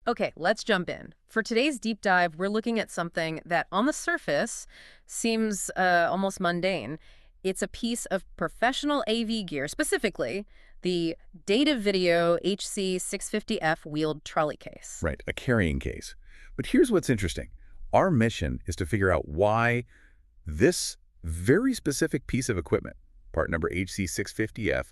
Okay, let's jump in. For today's deep dive, we're looking at something that on the surface seems almost mundane. It's a piece of professional AV gear, specifically the Datavideo HC-650F wheeled trolley case. Right, a carrying case. But here's what's interesting. Our mission is to figure out why this very specific piece of equipment, part number HC650F,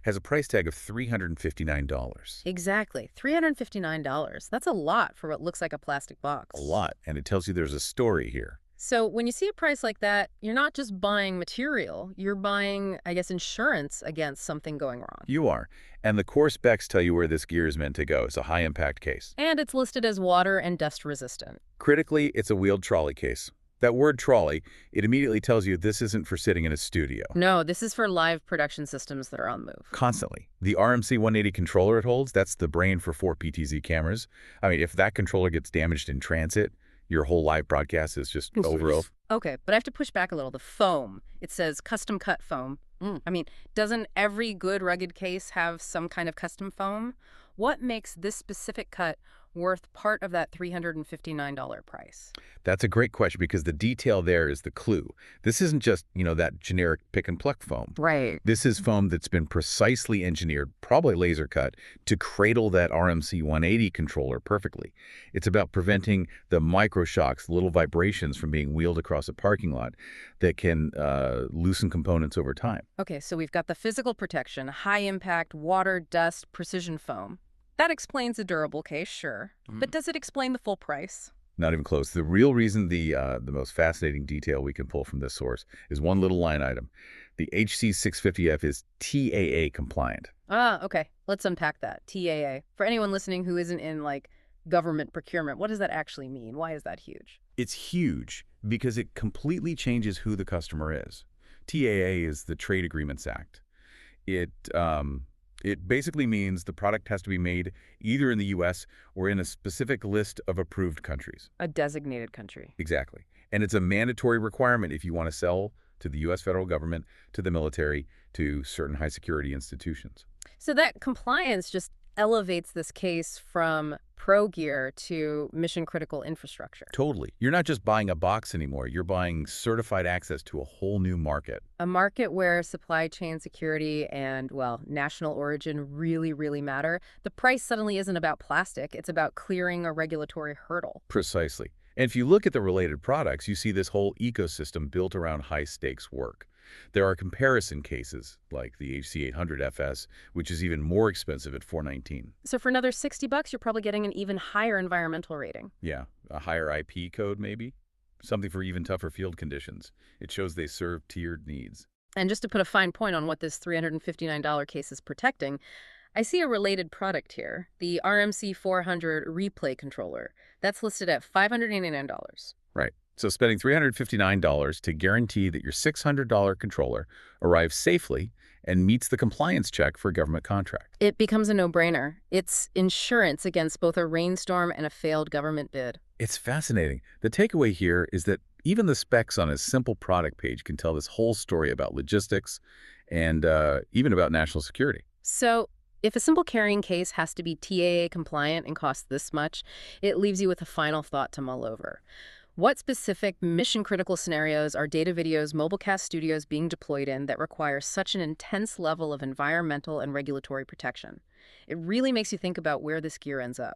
has a price tag of $359. Exactly, $359. That's a lot for what looks like a plastic box. A lot, and it tells you there's a story here. So when you see a price like that, you're not just buying material, you're buying, I guess, insurance against something going wrong. You are. And the core specs tell you where this gear is meant to go. It's a high-impact case. And it's listed as water and dust resistant. Critically, it's a wheeled trolley case. That word trolley, it immediately tells you this isn't for sitting in a studio. No, this is for live production systems that are on the move. Constantly. The RMC-180 controller it holds, that's the brain for 4 PTZ cameras. I mean, if that controller gets damaged in transit, your whole live broadcast is just over. Okay, but I have to push back a little. The foam, it says custom cut foam. I mean, doesn't every good rugged case have some kind of custom foam? What makes this specific cut worth part of that $359 price? That's a great question because the detail there is the clue. This isn't just, that generic pick and pluck foam. Right. This is foam that's been precisely engineered, probably laser cut, to cradle that RMC-180 controller perfectly. It's about preventing the microshocks, little vibrations from being wheeled across a parking lot that can loosen components over time. Okay, so we've got the physical protection, high impact, water, dust, precision foam. That explains a durable case, sure. But does it explain the full price? Not even close. The real reason, the most fascinating detail we can pull from this source is one little line item. The HC650F is TAA compliant. Ah, okay. Let's unpack that. TAA. For anyone listening who isn't in, government procurement, what does that actually mean? Why is that huge? It's huge because it completely changes who the customer is. TAA is the Trade Agreements Act. It basically means the product has to be made either in the U.S. or in a specific list of approved countries. A designated country. Exactly. And it's a mandatory requirement if you want to sell to the U.S. federal government, to the military, to certain high-security institutions. So that compliance just elevates this case from pro gear to mission-critical infrastructure. Totally. You're not just buying a box anymore. You're buying certified access to a whole new market. A market where supply chain security and, national origin really, really matter. The price suddenly isn't about plastic. It's about clearing a regulatory hurdle. Precisely. And if you look at the related products, you see this whole ecosystem built around high-stakes work. There are comparison cases like the HC-800FS, which is even more expensive at $419. So for another $60, you're probably getting an even higher environmental rating. Yeah, a higher IP code maybe. Something for even tougher field conditions. It shows they serve tiered needs. And just to put a fine point on what this $359 case is protecting, I see a related product here, the RMC-400 replay controller. That's listed at $589. Right. So spending $359 to guarantee that your $600 controller arrives safely and meets the compliance check for a government contract. It becomes a no-brainer. It's insurance against both a rainstorm and a failed government bid. It's fascinating. The takeaway here is that even the specs on a simple product page can tell this whole story about logistics and even about national security. So if a simple carrying case has to be TAA compliant and costs this much, it leaves you with a final thought to mull over. What specific mission-critical scenarios are Datavideo's mobilecast studios being deployed in that require such an intense level of environmental and regulatory protection? It really makes you think about where this gear ends up.